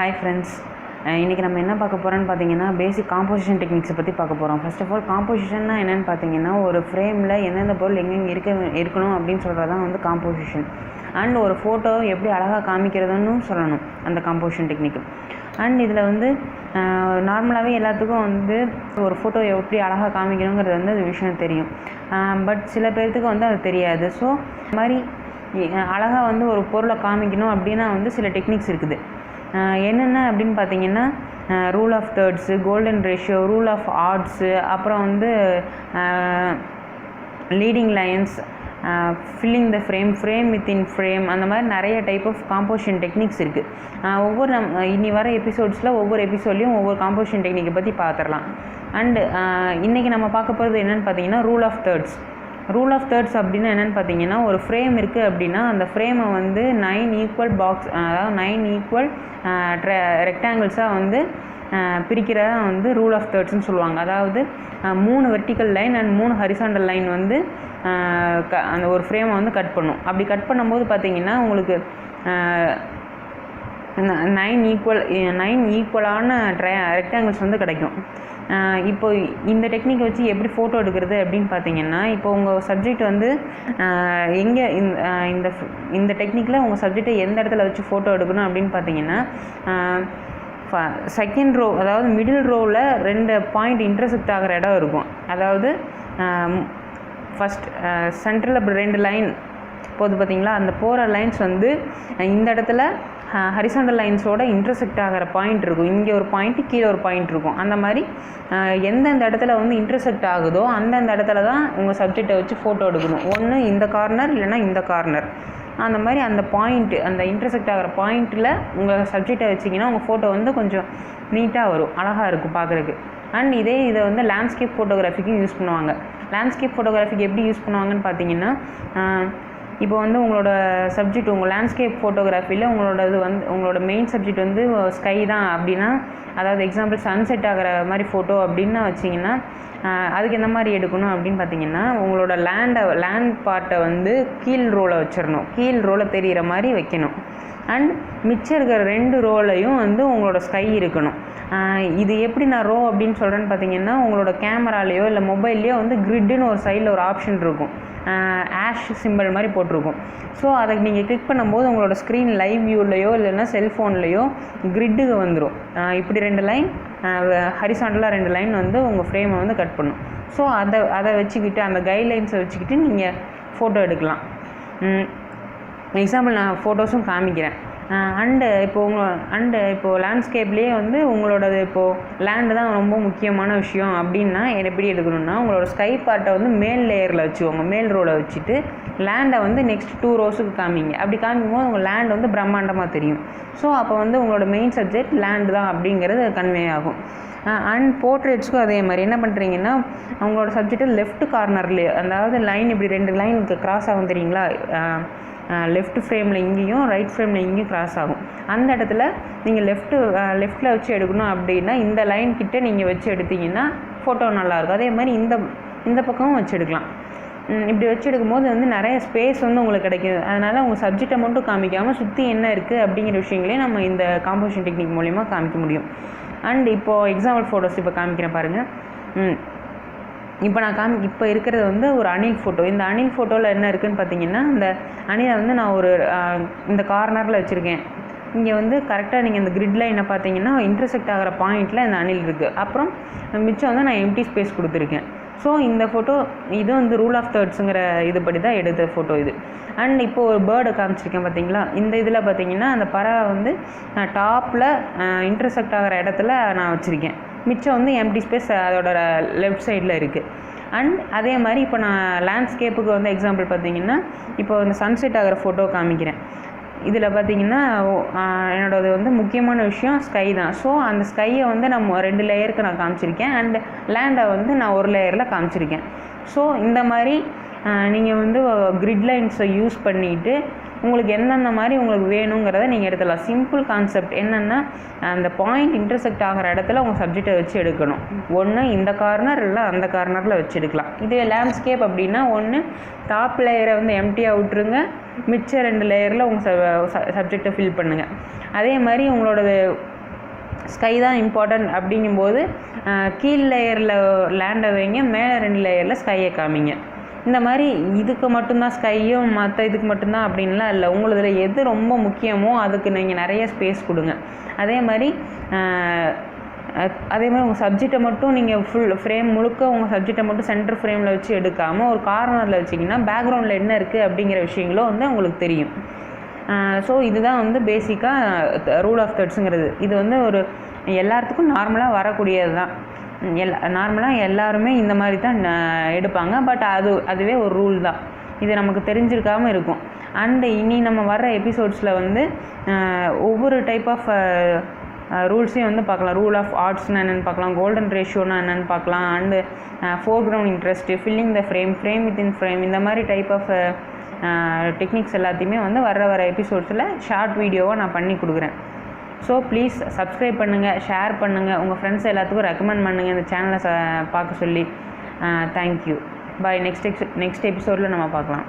Hi friends, இன்றைக்கி நம்ம என்ன பார்க்க போகிறோன்னு பார்த்தீங்கன்னா பேசிக் காம்போசிஷன் டெக்னிக்ஸை பற்றி பார்க்க போகிறோம். ஃபர்ஸ்ட் ஆஃப் ஆல் காம்போசிஷன்னா என்னென்னு பார்த்தீங்கன்னா ஒரு ஃப்ரேமில் எந்தெந்த பொருள் எங்கெங்கே இருக்கணும் அப்படின்னு சொல்கிறது தான் வந்து காம்போசிஷன். அண்ட் ஒரு ஃபோட்டோ எப்படி அழகாக காமிக்கிறதுன்னு சொல்லணும் அந்த காம்போசிஷன் டெக்னிக்கு. அண்ட் இதில் வந்து நார்மலாகவே எல்லாத்துக்கும் வந்து ஒரு ஃபோட்டோ எப்படி அழகாக காமிக்கணுங்கிறது வந்து அது விஷயம் தெரியும். பட் சில பேர்த்துக்கு வந்து அது தெரியாது. ஸோ இந்த மாதிரி அழகாக வந்து ஒரு பொருளை காமிக்கணும் அப்படின்னா வந்து சில டெக்னிக்ஸ் இருக்குது. என்னென்ன அப்படின்னு பார்த்தீங்கன்னா rule of thirds, golden ratio, rule of odds, அப்புறம் வந்து leading lines, filling the frame within frame, அந்த மாதிரி நிறைய டைப் ஆஃப் காம்போசிஷன் டெக்னிக்ஸ் இருக்குது. ஒவ்வொரு இனி வர எபிசோட்ஸில் ஒவ்வொரு எபிசோட்லேயும் ஒவ்வொரு காம்போசிஷன் டெக்னிக்கை பற்றி பார்த்துடலாம். அண்டு இன்றைக்கி நம்ம பார்க்க போகிறது என்னென்னு பார்த்தீங்கன்னா rule of thirds. Rule of thirds அப்படின்னா என்னென்னு பார்த்தீங்கன்னா ஒரு ஃப்ரேம் இருக்குது அப்படின்னா அந்த ஃப்ரேமை வந்து 9 ஈக்குவல் பாக்ஸ், அதாவது 9 ஈக்குவல் ரெக்டாங்கிள்ஸாக வந்து பிரிக்கிறதா வந்து ரூல் ஆஃப் தேர்ட்ஸ்னு சொல்லுவாங்க. அதாவது 3 vertical line and 3 horizontal line வந்து அந்த ஒரு ஃப்ரேமை வந்து கட் பண்ணும். அப்படி கட் பண்ணும்போது பார்த்தீங்கன்னா உங்களுக்கு 9 ஈக்குவலான ரெக்டாங்கிள்ஸ் வந்து கிடைக்கும். இப்போ இந்த டெக்னிக்கை வச்சு எப்படி ஃபோட்டோ எடுக்கிறது அப்படின்னு பார்த்தீங்கன்னா, இப்போ உங்கள் சப்ஜெக்ட் வந்து எங்கே இந்த டெக்னிக்கில் உங்கள் சப்ஜெக்டை எந்த இடத்துல வச்சு ஃபோட்டோ எடுக்கணும் அப்படின்னு பார்த்தீங்கன்னா, செகண்ட் ரோ, அதாவது மிடில் ரோவில் 2 பாயிண்ட் இன்டர்செக்ட் ஆகிற இடம் இருக்கும். அதாவது ஃபஸ்ட் சென்டரில் இப்படி 2 லைன் போகுது பார்த்தீங்களா, அந்த போகிற லைன்ஸ் வந்து இந்த இடத்துல ஹரிசாண்டல் லைன்ஸோட இன்டர்செக்ட் ஆகிற பாயிண்ட் இருக்கும். இங்கே ஒரு பாயிண்ட்டு, கீழே ஒரு பாயிண்ட் இருக்கும். அந்த மாதிரி எந்தெந்த இடத்துல வந்து இன்டர்செக்ட் ஆகுதோ அந்தந்த இடத்துல தான் உங்கள் சப்ஜெக்டை வச்சு ஃபோட்டோ எடுக்கணும். ஒன்று இந்த கார்னர் இல்லைன்னா இந்த கார்னர். அந்த மாதிரி அந்த பாயிண்ட்டு, அந்த இன்டர்செக்ட் ஆகிற பாயிண்ட்டில் உங்கள் சப்ஜெக்டை வச்சிங்கன்னா உங்கள் ஃபோட்டோ வந்து கொஞ்சம் நீட்டாக வரும், அழகாக இருக்கும் பார்க்குறதுக்கு. அண்ட் இதை வந்து லேண்ட்ஸ்கேப் ஃபோட்டோகிராஃபிக்கும் யூஸ் பண்ணுவாங்க. லேண்ட்ஸ்கேப் ஃபோட்டோகிராஃபிக்கு எப்படி யூஸ் பண்ணுவாங்கன்னு பார்த்தீங்கன்னா, இப்போ வந்து உங்களோட சப்ஜெக்ட், உங்கள் லேண்ட்ஸ்கேப் ஃபோட்டோகிராஃபியில் உங்களோட மெயின் சப்ஜெக்ட் வந்து ஸ்கை தான் அப்படின்னா, அதாவது எக்ஸாம்பிள் சன்செட் ஆகிற மாதிரி ஃபோட்டோ அப்படின்னு வச்சிங்கன்னா அதுக்கு எந்த மாதிரி எடுக்கணும் அப்படின்னு பார்த்தீங்கன்னா, உங்களோட லேண்ட் பார்ட்டை வந்து கீழ் ரோவில் வச்சிடணும், கீழ் ரோவில் தெரிகிற மாதிரி வைக்கணும். அண்ட் மிச்சம் இருக்கிற 2 ரோலையும் வந்து உங்களோட ஸ்கை இருக்கணும். இது எப்படி நான் ரோ அப்படின்னு சொல்கிறேன்னு பார்த்தீங்கன்னா, உங்களோட கேமராலேயோ இல்லை மொபைல்லையோ வந்து கிரிட்டுன்னு ஒரு சைடில் ஒரு ஆப்ஷன் இருக்கும், ஆஷ் சிம்பிள் மாதிரி போட்டிருக்கும். ஸோ அதை நீங்கள் கிளிக் பண்ணும்போது உங்களோட ஸ்க்ரீன் லைவ் வியூலையோ இல்லைன்னா செல்ஃபோன்லேயோ கிரிட்டுக்கு வந்துடும். இப்படி 2 லைன் ஹரிசாண்டலாக 2 லைன் வந்து உங்கள் ஃப்ரேமை வந்து கட் பண்ணும். ஸோ அதை வச்சுக்கிட்டு, அந்த கைட்லைன்ஸை வச்சுக்கிட்டு நீங்கள் ஃபோட்டோ எடுக்கலாம். எக்ஸாம்பிள் நான் ஃபோட்டோஸும் காமிக்கிறேன். அண்டு இப்போது லேண்ட்ஸ்கேப்லேயே வந்து உங்களோடது இப்போது லேண்டு தான் ரொம்ப முக்கியமான விஷயம் அப்படின்னா எப்படி எடுக்கணும்னா, உங்களோட ஸ்கை பார்ட்டை வந்து மேல் லேயரில் வச்சுக்கோங்க, மேல் ரோவில் வச்சுட்டு லேண்டை வந்து நெக்ஸ்ட் 2 ரோஸுக்கு காமிங்க. அப்படி காமிக்கும்போது உங்கள் லேண்ட் வந்து பிரம்மாண்டமாக தெரியும். ஸோ அப்போ வந்து உங்களோட மெயின் சப்ஜெக்ட் லேண்டு தான் அப்படிங்கிறது கன்வே ஆகும். அண்ட் போர்ட்ரேட்ஸ்க்கும் அதே மாதிரி என்ன பண்ணுறீங்கன்னா, உங்களோட சப்ஜெக்டை லெஃப்ட் கார்னர்லேயே, அதாவது லைன் இப்படி 2 லைனுக்கு கிராஸ் ஆகும் தெரியுங்களா, லெஃப்ட் ஃப்ரேமில் இங்கேயும் ரைட் ஃப்ரேமில் இங்கேயும் கிராஸ் ஆகும். அந்த இடத்துல நீங்கள் லெஃப்ட்டில் வச்சு எடுக்கணும் அப்படின்னா இந்த லைன் கிட்டே நீங்கள் வச்சு எடுத்திங்கன்னா ஃபோட்டோ நல்லாயிருக்கும். அதே மாதிரி இந்த பக்கமும் வச்சு எடுக்கலாம். இப்படி வச்சு எடுக்கும்போது வந்து நிறைய ஸ்பேஸ் வந்து உங்களுக்கு கிடைக்கிது. அதனால் உங்கள் சப்ஜெக்டை மட்டும் காமிக்காமல் சுற்றி என்ன இருக்குது அப்படிங்கிற விஷயங்களே நம்ம இந்த காம்போசிஷன் டெக்னிக் மூலிமா காமிக்க முடியும். அண்ட் இப்போது எக்ஸாம்பிள் ஃபோட்டோஸ் இப்போ காமிக்கிறேன் பாருங்கள். இப்போ இருக்கிறது வந்து ஒரு அணில் ஃபோட்டோ. இந்த அணில் ஃபோட்டோவில் என்ன இருக்குதுன்னு பார்த்தீங்கன்னா, இந்த அணிலை வந்து நான் ஒரு இந்த கார்னரில் வச்சுருக்கேன். இங்கே வந்து கரெக்டாக நீங்கள் இந்த கிரிட் லைனை பார்த்தீங்கன்னா இன்டர்செக்ட் ஆகிற பாயிண்ட்டில் இந்த அணில் இருக்குது. அப்புறம் மிச்சம் வந்து நான் எம்டி ஸ்பேஸ் கொடுத்துருக்கேன். ஸோ இந்த ஃபோட்டோ இது வந்து ரூல் ஆஃப் தேர்ட்ஸுங்கிற இதுபடி தான் எடுத்த ஃபோட்டோ இது. அண்ட் இப்போது ஒரு பேர்டை காமிச்சிருக்கேன் பார்த்தீங்களா, இந்த இதில் பார்த்தீங்கன்னா அந்த பறவை வந்து டாப்பில் இன்டர்செக்ட் ஆகிற இடத்துல நான் வச்சுருக்கேன். மிச்சம் வந்து எம்டி ஸ்பேஸ் அதோட லெஃப்ட் சைடில் இருக்குது. அண்ட் அதே மாதிரி இப்போ நான் லேண்ட்ஸ்கேப்புக்கு வந்து எக்ஸாம்பிள் பார்த்தீங்கன்னா, இப்போ இந்த சன்செட் ஆகிற ஃபோட்டோ காமிக்கிறேன். இதில் பார்த்தீங்கன்னா என்னோடது வந்து முக்கியமான விஷயம் ஸ்கை தான். ஸோ அந்த ஸ்கையை வந்து நான் 2 லேயருக்கு நான் காமிச்சிருக்கேன். அண்ட் லேண்டை வந்து நான் ஒரு லேயரில் காமிச்சிருக்கேன். ஸோ இந்த மாதிரி நீங்கள் வந்து கிரிட் லைன்ஸை யூஸ் பண்ணிவிட்டு உங்களுக்கு எந்தெந்த மாதிரி உங்களுக்கு வேணுங்கிறத நீங்கள் எடுத்துடலாம். சிம்பிள் கான்செப்ட் என்னென்னா, அந்த பாயிண்ட் இன்டர்செக்ட் ஆகிற இடத்துல உங்கள் சப்ஜெக்டை வச்சு எடுக்கணும். ஒன்று இந்த கார்னர் இல்லை அந்த கார்னரில் வச்சு எடுக்கலாம். இதே லேண்ட்ஸ்கேப் அப்படின்னா ஒன்று டாப் லேயரை வந்து எம்டியாக விட்டுருங்க, மிச்ச 2 லேயரில் உங்கள் சப்ஜெக்டை ஃபில் பண்ணுங்கள். அதே மாதிரி உங்களோட ஸ்கை தான் இம்பார்ட்டன்ட் அப்படிங்கும்போது கீழ் லேயரில் லேண்டை வைங்க, மேலே 2 லேயரில் ஸ்கையை காமிங்க. இந்த மாதிரி இதுக்கு மட்டும்தான் ஸ்கையும் மற்ற இதுக்கு மட்டும்தான் அப்படின்லாம் இல்லை. உங்களுதில் எது ரொம்ப முக்கியமோ அதுக்கு நீங்கள் நிறைய ஸ்பேஸ் கொடுங்க. அதே மாதிரி உங்கள் சப்ஜெக்டை மட்டும் நீங்கள் ஃபுல் ஃப்ரேம் முழுக்க உங்கள் சப்ஜெக்டை மட்டும் சென்டர் ஃப்ரேமில் வச்சு எடுக்காமல் ஒரு கார்னரில் வச்சிங்கன்னா பேக்ரவுண்டில் என்ன இருக்குது அப்படிங்கிற விஷயங்களும் வந்து உங்களுக்கு தெரியும். ஸோ இதுதான் வந்து பேசிக்காக ரூல் ஆஃப் தேர்ட்ஸுங்கிறது. இது வந்து ஒரு எல்லாத்துக்கும் நார்மலாக வரக்கூடியது தான். நார்மலாக எல்லாருமே இந்த மாதிரி தான் எடுப்பாங்க. பட் அதுவே ஒரு ரூல் தான். இது நமக்கு தெரிஞ்சிருக்காமல் இருக்கும். அண்டு இனி நம்ம வர்ற எபிசோட்ஸில் வந்து ஒவ்வொரு டைப் ஆஃப் ரூல்ஸையும் வந்து பார்க்கலாம். ரூல் ஆஃப் ஆர்ட்ஸ்னால் என்னென்னு பார்க்கலாம், கோல்டன் ரேஷியோனா என்னென்னு பார்க்கலாம், and foreground interest, filling the frame within frame, இந்த மாதிரி டைப் ஆஃப் டெக்னிக்ஸ் எல்லாத்தையுமே வந்து வர எபிசோட்ஸில் ஷார்ட் வீடியோவாக நான் பண்ணி கொடுக்குறேன். ஸோ ப்ளீஸ் சப்ஸ்கிரைப் பண்ணுங்கள், ஷேர் பண்ணுங்கள், உங்கள் ஃப்ரெண்ட்ஸ் எல்லாத்துக்கும் ரெக்கமெண்ட் பண்ணுங்கள் இந்த சேனலை பார்க்க சொல்லி. தேங்க்யூ. பாய். நெக்ஸ்ட் எபிசோடில் நம்ம பார்க்கலாம்.